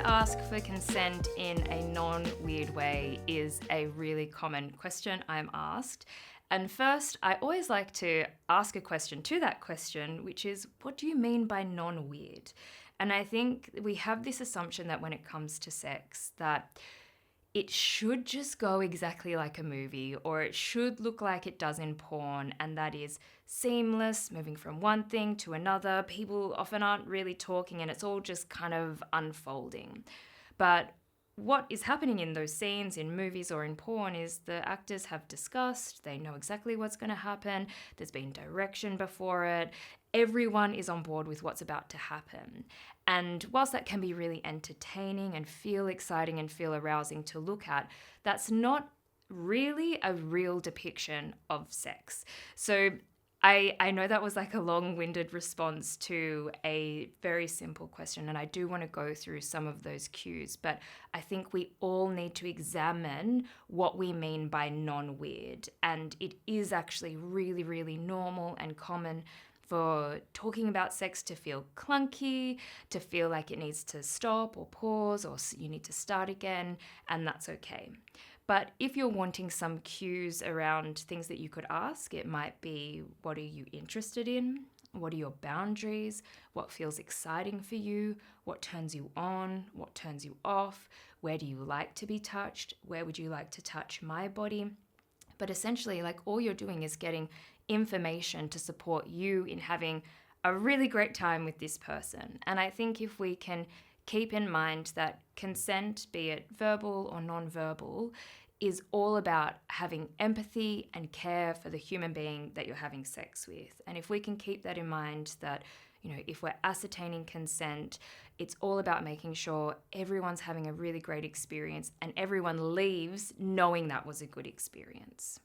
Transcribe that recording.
to ask for consent in a non-weird way is a really common question I'm asked. And first, I always like to ask a question to that question, which is, what do you mean by non-weird? And I think we have this assumption that when it comes to sex, that it should just go exactly like a movie, or it should look like it does in porn, and that is seamless, moving from one thing to another. People often aren't really talking and it's all just kind of unfolding. But what is happening in those scenes in movies or in porn is the actors have discussed, they know exactly what's going to happen, there's been direction before it, everyone is on board with what's about to happen. And whilst that can be really entertaining and feel exciting and feel arousing to look at, that's not really a real depiction of sex. So I know that was like a long-winded response to a very simple question, and I do want to go through some of those cues, but I think we all need to examine what we mean by non-weird. And it is actually really, really normal and common for talking about sex to feel clunky, to feel like it needs to stop or pause, or you need to start again, and that's okay. But if you're wanting some cues around things that you could ask, it might be, what are you interested in? What are your boundaries? What feels exciting for you? What turns you on? What turns you off? Where do you like to be touched? Where would you like to touch my body? But essentially, like, all you're doing is getting information to support you in having a really great time with this person. And I think if we can keep in mind that consent, be it verbal or non-verbal, is all about having empathy and care for the human being that you're having sex with. And if we can keep that in mind, that, if we're ascertaining consent, it's all about making sure everyone's having a really great experience and everyone leaves knowing that was a good experience.